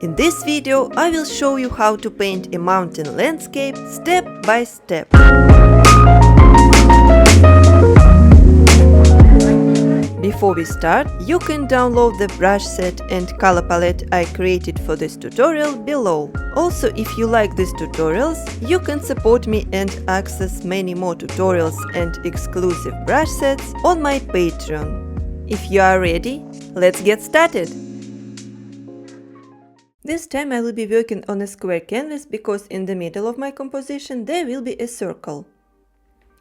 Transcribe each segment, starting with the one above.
In this video, I will show you how to paint a mountain landscape step by step. Before we start, you can download the brush set and color palette I created for this tutorial below. Also, if you like these tutorials, you can support me and access many more tutorials and exclusive brush sets on my Patreon. If you are ready, let's get started! This time I will be working on a square canvas because in the middle of my composition there will be a circle.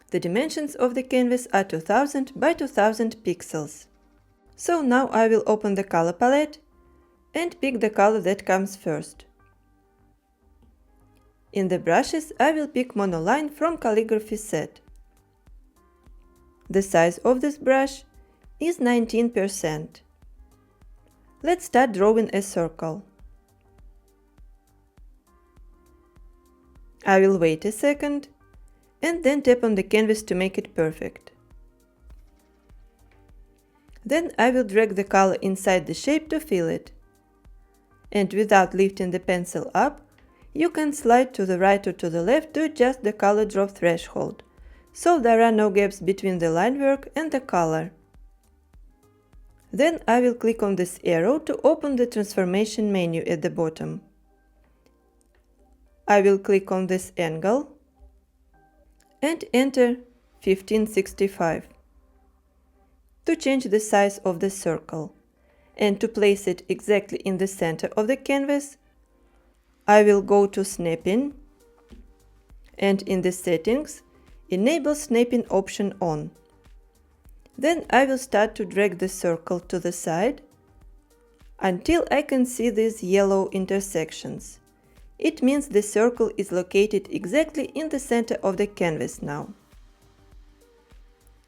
The dimensions of the canvas are 2000 by 2000 pixels. So now I will open the color palette and pick the color that comes first. In the brushes I will pick monoline from calligraphy set. The size of this brush is 19%. Let's start drawing a circle. I will wait a second and then tap on the canvas to make it perfect. Then I will drag the color inside the shape to fill it. And without lifting the pencil up, you can slide to the right or to the left to adjust the color drop threshold, so there are no gaps between the line work and the color. Then I will click on this arrow to open the transformation menu at the bottom. I will click on this angle and enter 1565 to change the size of the circle, and to place it exactly in the center of the canvas, I will go to Snapping and in the settings enable snapping option on. Then I will start to drag the circle to the side until I can see these yellow intersections. It means the circle is located exactly in the center of the canvas now.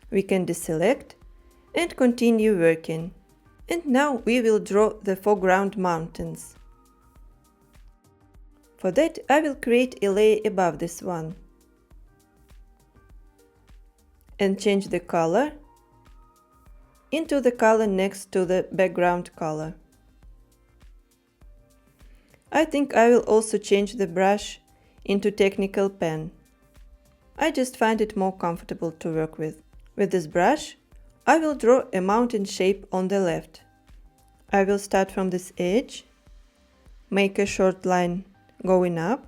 We can deselect and continue working. And now we will draw the Foreground Mountains. For that I will create a layer above this one and change the color into the color next to the background color. I think I will also change the brush into technical pen. I just find it more comfortable to work with. With this brush, I will draw a mountain shape on the left. I will start from this edge, make a short line going up,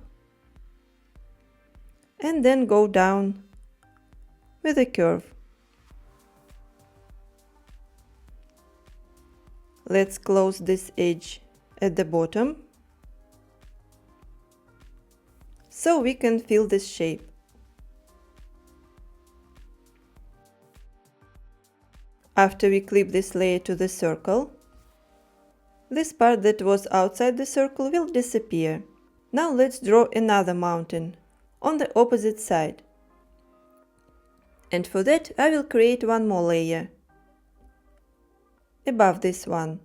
and then go down with a curve. Let's close this edge at the bottom, so we can fill this shape. After we clip this layer to the circle, this part that was outside the circle will disappear. Now let's draw another mountain on the opposite side. And for that I will create one more layer above this one.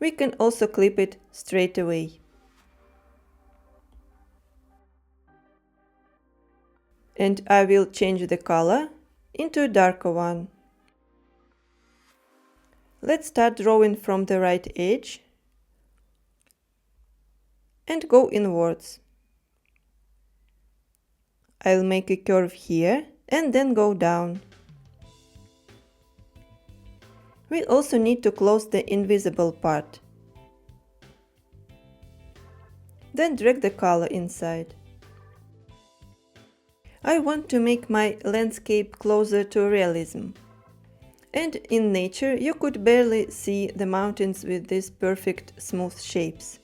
We can also clip it straight away. And I will change the color into a darker one. Let's start drawing from the right edge and go inwards. I'll make a curve here and then go down. We also need to close the invisible part. Then drag the color inside. I want to make my landscape closer to realism. And in nature you could barely see the mountains with these perfect smooth shapes.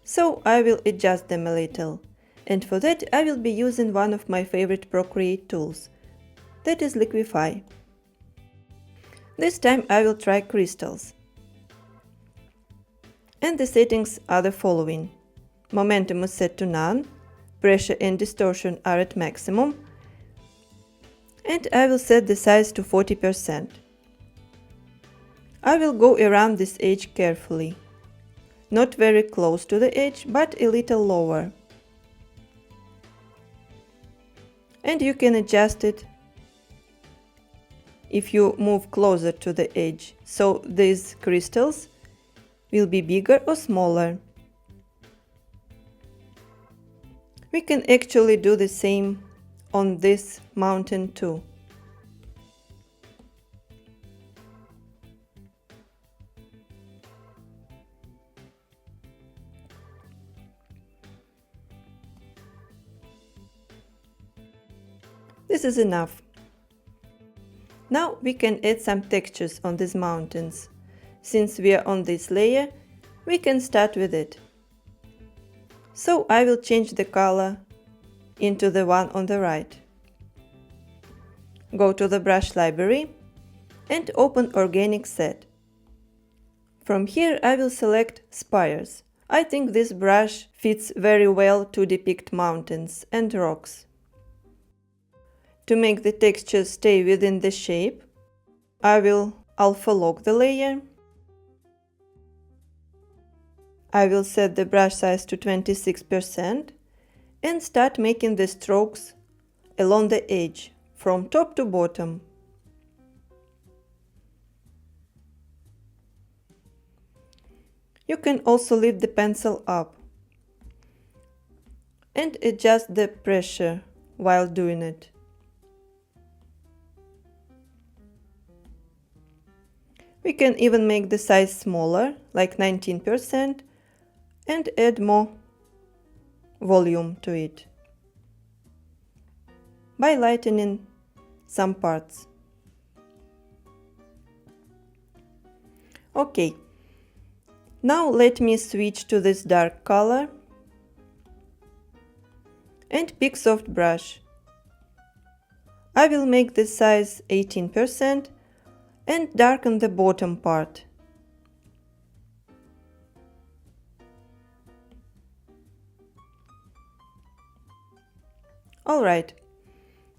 So I will adjust them a little. And for that I will be using one of my favorite Procreate tools. That is Liquify. This time I will try crystals. And the settings are the following. Momentum is set to none. Pressure and distortion are at maximum, and I will set the size to 40%. I will go around this edge carefully, not very close to the edge, but a little lower. And you can adjust it if you move closer to the edge, so these crystals will be bigger or smaller. We can actually do the same on this mountain too. This is enough. Now we can add some textures on these mountains. Since we are on this layer, we can start with it. So I will change the color into the one on the right. Go to the brush library and open Organic Set. From here I will select Spires. I think this brush fits very well to depict mountains and rocks. To make the texture stay within the shape, I will alpha lock the layer. I will set the brush size to 26% and start making the strokes along the edge from top to bottom. You can also lift the pencil up and adjust the pressure while doing it. We can even make the size smaller, like 19%, and add more volume to it by lightening some parts. Okay, now let me switch to this dark color and pick soft brush. I will make the size 18% and darken the bottom part. Alright,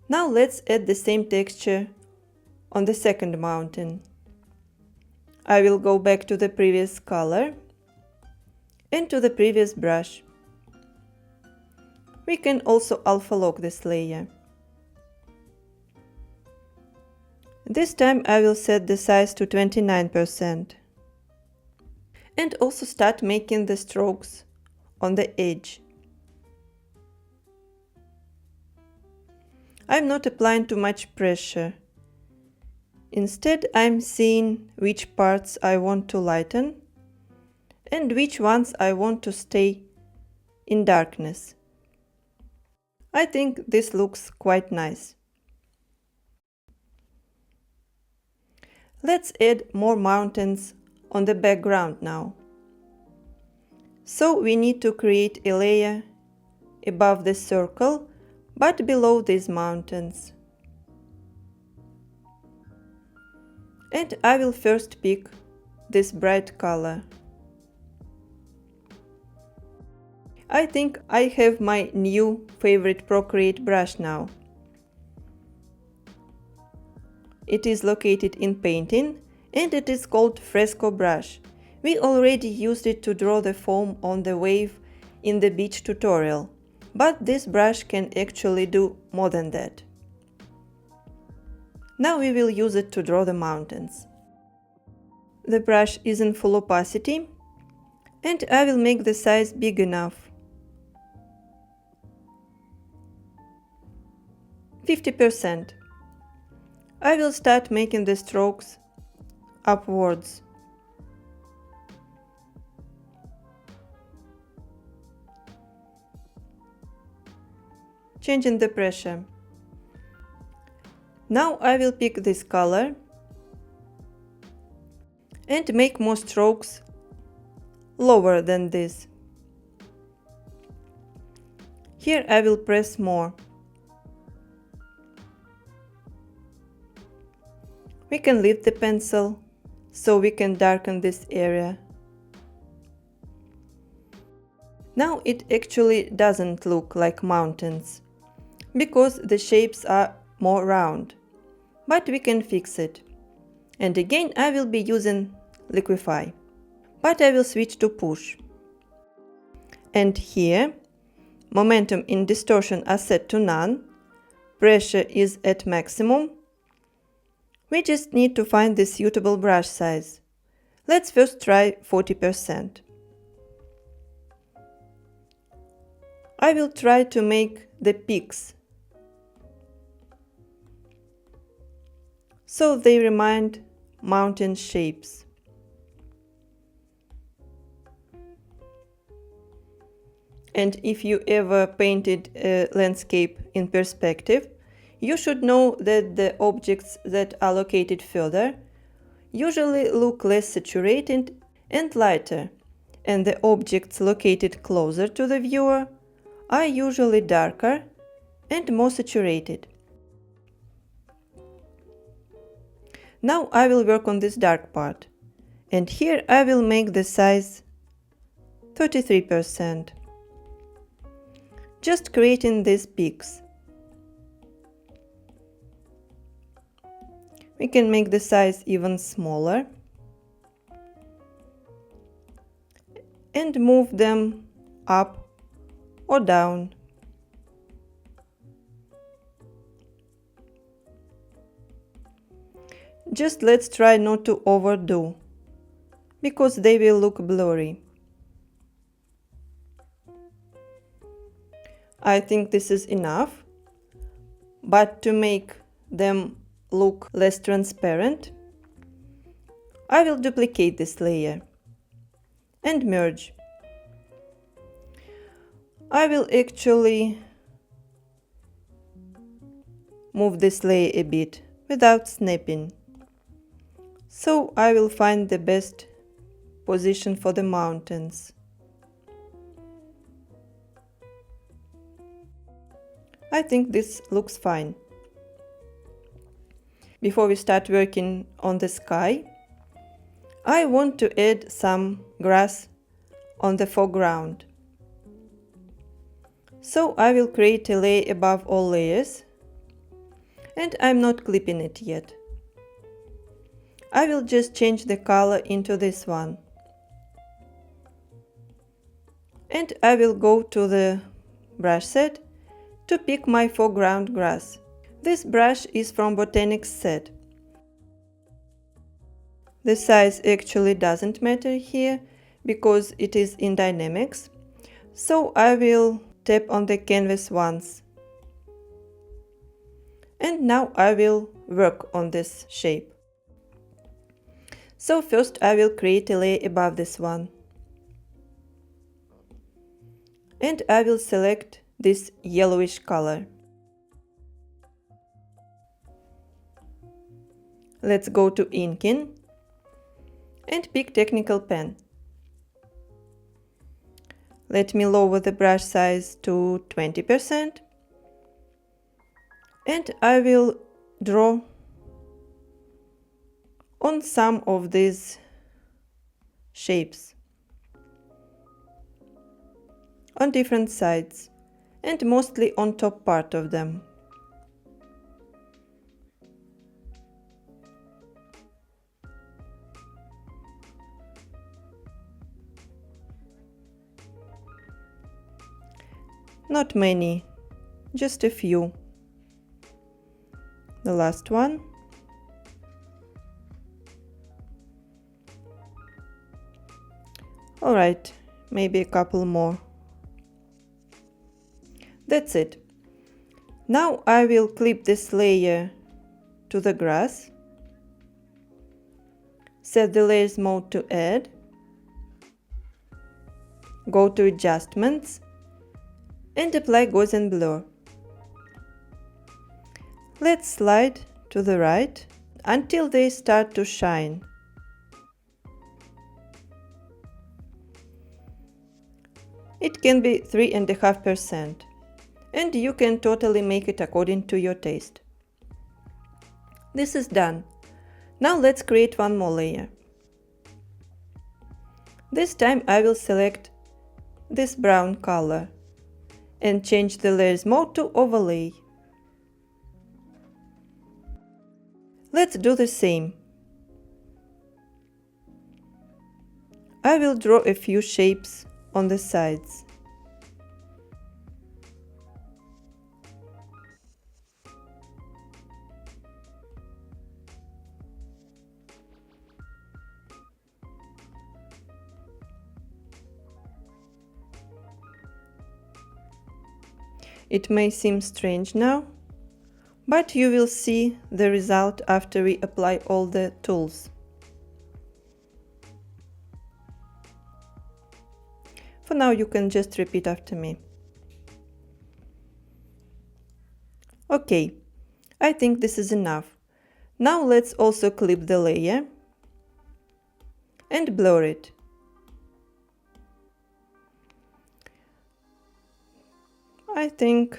now let's add the same texture on the second mountain. I will go back to the previous color and to the previous brush. We can also alpha lock this layer. This time I will set the size to 29% and also start making the strokes on the edge. I'm not applying too much pressure. Instead, I'm seeing which parts I want to lighten and which ones I want to stay in darkness. I think this looks quite nice. Let's add more mountains on the background now. So we need to create a layer above the circle, but below these mountains. And I will first pick this bright color. I think I have my new favorite Procreate brush now. It is located in Painting and it is called Fresco Brush. We already used it to draw the foam on the wave in the beach tutorial, but this brush can actually do more than that. Now we will use it to draw the mountains. The brush is in full opacity and I will make the size big enough. 50%. I will start making the strokes upwards. Changing the pressure. Now I will pick this color and make more strokes lower than this. Here I will press more. We can lift the pencil so we can darken this area. Now it actually doesn't look like mountains because the shapes are more round, but we can fix it. And again I will be using Liquify, but I will switch to Push. And here momentum and distortion are set to none, pressure is at maximum. We just need to find the suitable brush size. Let's first try 40%. I will try to make the peaks so they remind mountain shapes. And if you ever painted a landscape in perspective, you should know that the objects that are located further usually look less saturated and lighter, and the objects located closer to the viewer are usually darker and more saturated. Now I will work on this dark part, and here I will make the size 33%. Just creating these peaks. We can make the size even smaller and move them up or down. Just let's try not to overdo, because they will look blurry. I think this is enough, but to make them look less transparent, I will duplicate this layer and merge. I will actually move this layer a bit without snapping. So I will find the best position for the mountains. I think this looks fine. Before we start working on the sky, I want to add some grass on the foreground. So I will create a layer above all layers, and I'm not clipping it yet. I will just change the color into this one. And I will go to the brush set to pick my foreground grass. This brush is from Botanics set. The size actually doesn't matter here because it is in dynamics. So I will tap on the canvas once. And now I will work on this shape. So first I will create a layer above this one. And I will select this yellowish color. Let's go to inking and pick technical pen. Let me lower the brush size to 20% and I will draw on some of these shapes on different sides and mostly on top part of them. Not many, just a few. The last one. Alright, maybe a couple more. That's it. Now I will clip this layer to the grass. Set the layers mode to add. Go to adjustments and apply Gaussian blur. Let's slide to the right until they start to shine. It can be 3.5%, and you can totally make it according to your taste. This is done. Now let's create one more layer. This time I will select this brown color and change the layers mode to overlay. Let's do the same. I will draw a few shapes on the sides. It may seem strange now, but you will see the result after we apply all the tools. For now, you can just repeat after me. Okay, I think this is enough. Now let's also clip the layer and blur it. I think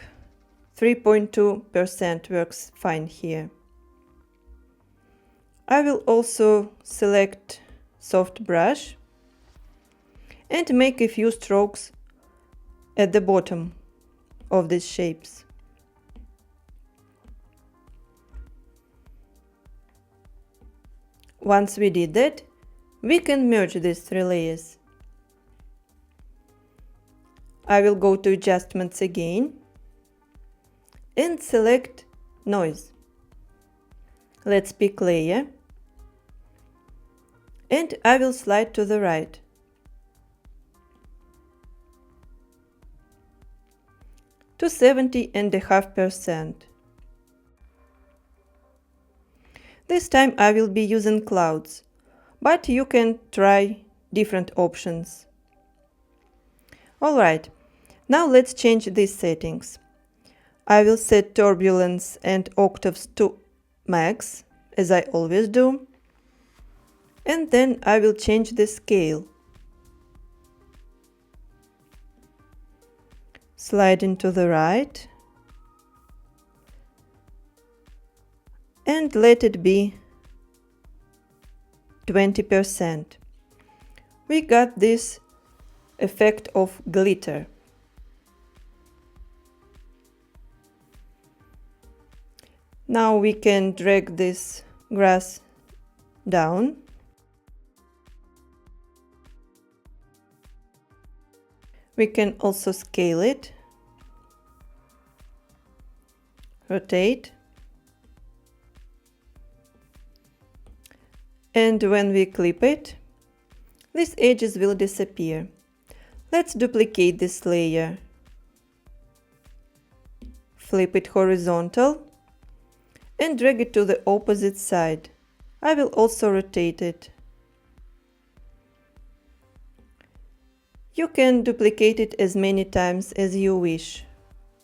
3.2% works fine here. I will also select soft brush and make a few strokes at the bottom of these shapes. Once we did that, we can merge these three layers. I will go to Adjustments again and select Noise. Let's pick Layer, and I will slide to the right. To 70.5%. This time I will be using clouds, but you can try different options. Alright, now let's change these settings. I will set turbulence and octaves to max, as I always do, and then I will change the scale. Sliding to the right, and let it be 20%. We got this effect of glitter. Now we can drag this grass down. We can also scale it, rotate, and when we clip it, these edges will disappear. Let's duplicate this layer. Flip it horizontal and drag it to the opposite side. I will also rotate it. You can duplicate it as many times as you wish.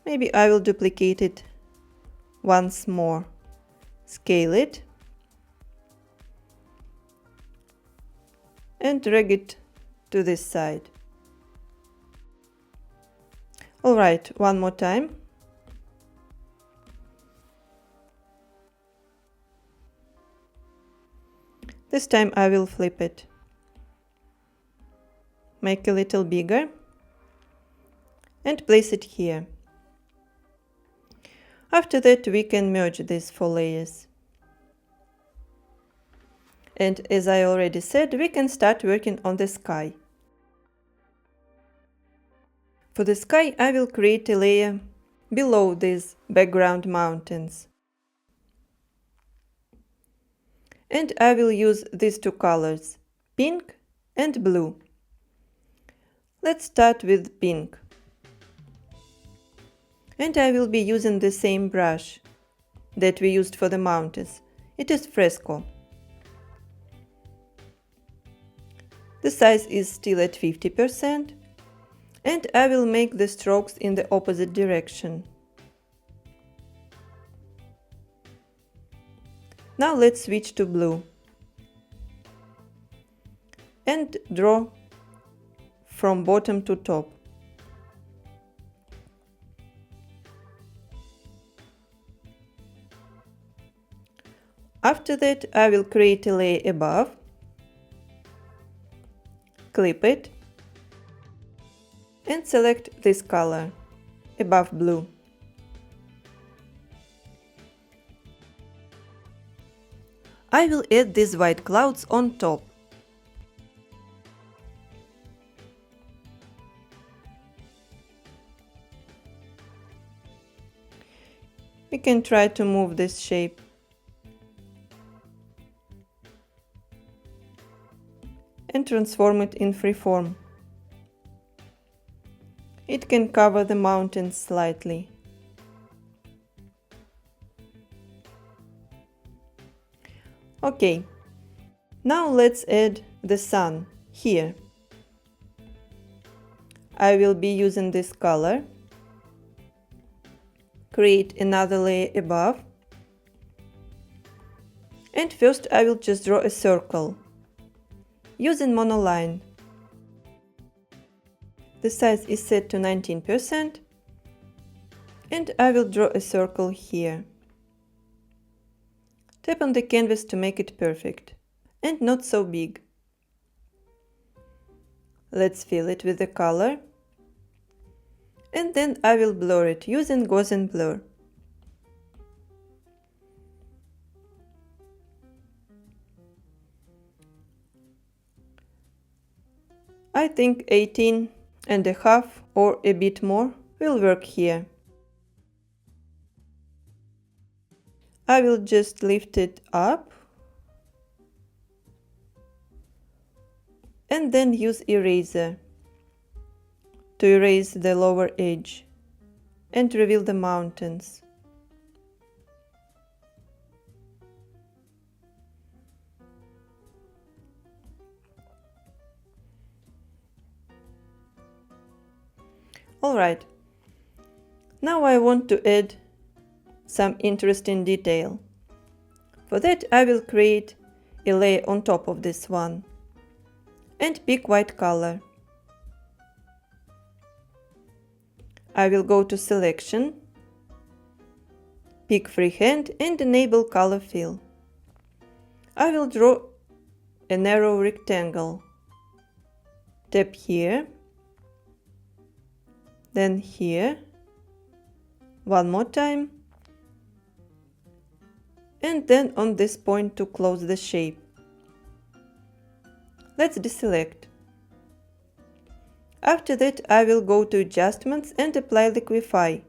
Maybe I will duplicate it once more. Scale it and drag it to this side. Alright, one more time. This time I will flip it. Make a little bigger and place it here. After that, we can merge these four layers. And as I already said, we can start working on the sky. For the sky, I will create a layer below these background mountains. And I will use these two colors, pink and blue. Let's start with pink. And I will be using the same brush that we used for the mountains. It is Fresco. The size is still at 50%, and I will make the strokes in the opposite direction. Now let's switch to blue and draw from bottom to top. After that, I will create a layer above, clip it, and select this color above blue. I will add these white clouds on top. We can try to move this shape. And transform it in freeform. It can cover the mountains slightly. Okay, now let's add the sun here. I will be using this color. Create another layer above. And first I will just draw a circle using monoline. The size is set to 19%. And I will draw a circle here. Tap on the canvas to make it perfect and not so big. Let's fill it with the color. And then I will blur it using Gaussian blur. I think 18.5 or a bit more will work here. I will just lift it up and then use eraser to erase the lower edge and reveal the mountains. Alright, now I want to add some interesting detail. For that I will create a layer on top of this one and pick white color. I will go to Selection, pick Freehand and enable Color Fill. I will draw a narrow rectangle. Tap here, then here, one more time, and then on this point to close the shape. Let's deselect. After that I will go to Adjustments and apply Liquify.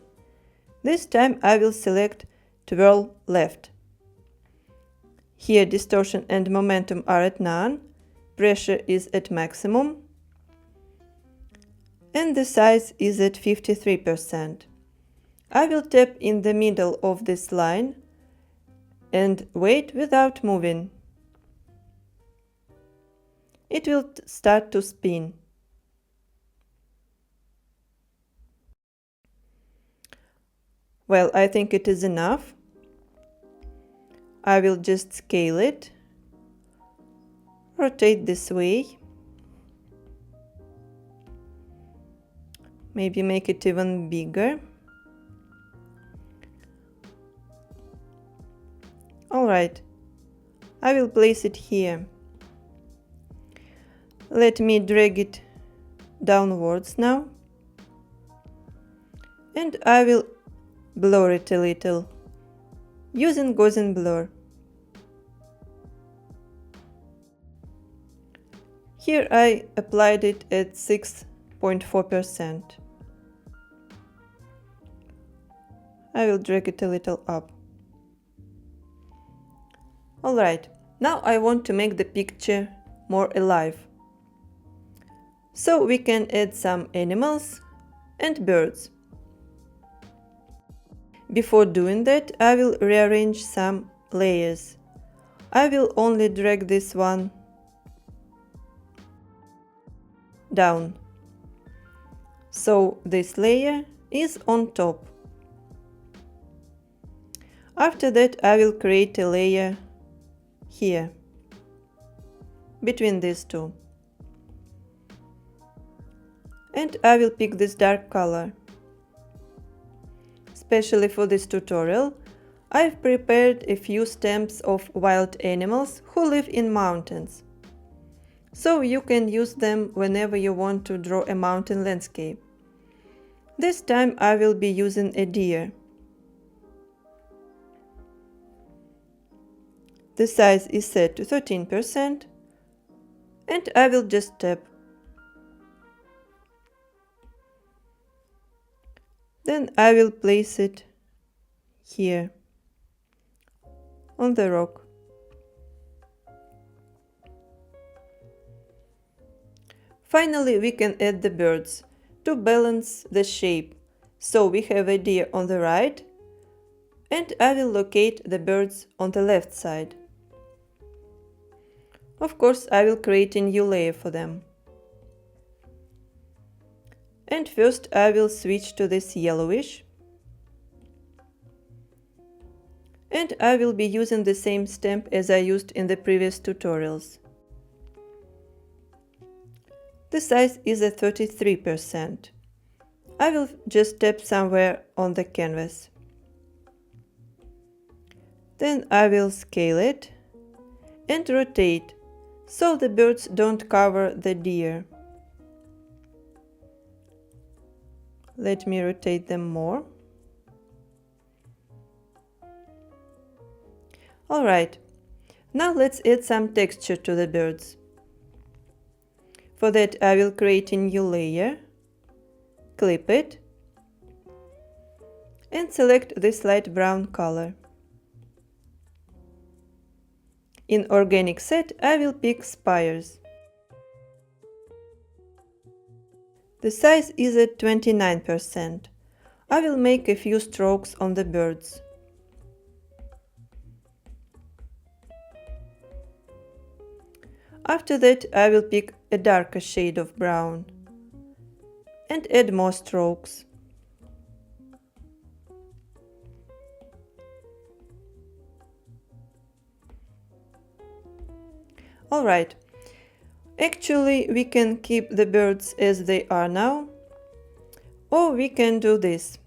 This time I will select Twirl Left. Here distortion and momentum are at none, pressure is at maximum, and the size is at 53%. I will tap in the middle of this line and wait without moving. It will start to spin. Well, I think it is enough. I will just scale it, rotate this way, maybe make it even bigger. Alright, I will place it here. Let me drag it downwards now, and I will blur it a little using Gaussian blur. Here I applied it at 6.4%. I will drag it a little up. Alright, now I want to make the picture more alive. So we can add some animals and birds. Before doing that, I will rearrange some layers. I will only drag this one down, so this layer is on top. After that, I will create a layer here, between these two. And I will pick this dark color. Especially for this tutorial, I've prepared a few stamps of wild animals who live in mountains. So you can use them whenever you want to draw a mountain landscape. This time I will be using a deer. The size is set to 13%, and I will just tap. Then I will place it here on the rock. Finally, we can add the birds to balance the shape. So we have a deer on the right, and I will locate the birds on the left side. Of course, I will create a new layer for them. And first I will switch to this yellowish. And I will be using the same stamp as I used in the previous tutorials. The size is at 33%. I will just tap somewhere on the canvas. Then I will scale it and rotate so the birds don't cover the deer. Let me rotate them more. Alright, now let's add some texture to the birds. For that I will create a new layer, clip it, and select this light brown color. In organic set I will pick spires. The size is at 29%. I will make a few strokes on the birds. After that I will pick a darker shade of brown and add more strokes. Alright, actually we can keep the birds as they are now, or we can do this.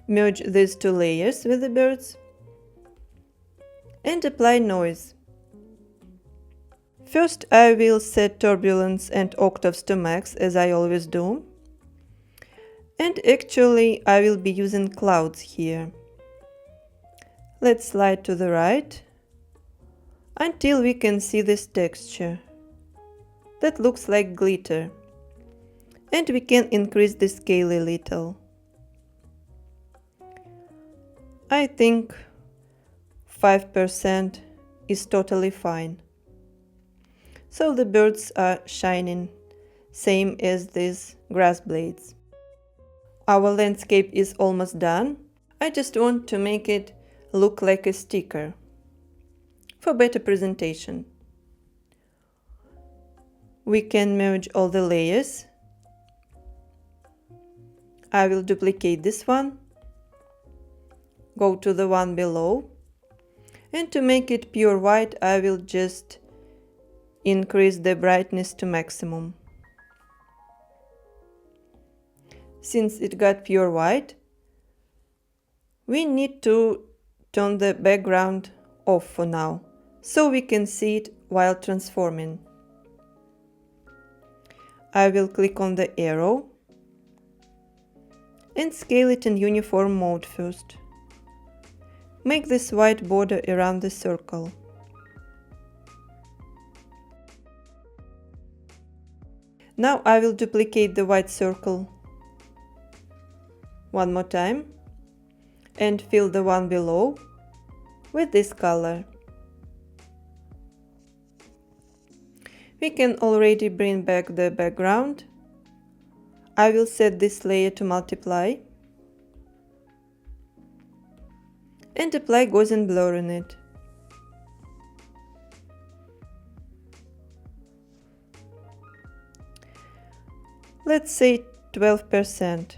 Merge these two layers with the birds and apply noise. First I will set turbulence and octaves to max as I always do. And actually I will be using clouds here. Let's slide to the right until we can see this texture that looks like glitter, and we can increase the scale a little. I think 5% is totally fine. So the birds are shining, same as these grass blades. Our landscape is almost done. I just want to make it look like a sticker for better presentation. We can merge all the layers. I will duplicate this one, go to the one below, and to make it pure white I will just increase the brightness to maximum. Since it got pure white, we need to turn the background off for now, so we can see it while transforming. I will click on the arrow and scale it in uniform mode first. Make this white border around the circle. Now I will duplicate the white circle one more time and fill the one below with this color. We can already bring back the background. I will set this layer to multiply and apply Gaussian blur on it. Let's say 12%.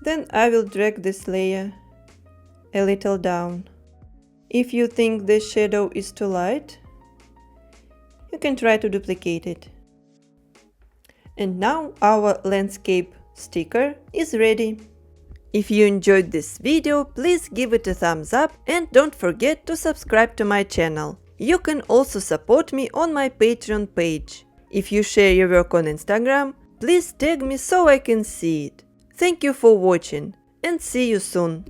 Then I will drag this layer a little down. If you think the shadow is too light, you can try to duplicate it. And now our landscape sticker is ready. If you enjoyed this video, please give it a thumbs up and don't forget to subscribe to my channel. You can also support me on my Patreon page. If you share your work on Instagram, please tag me so I can see it. Thank you for watching and see you soon!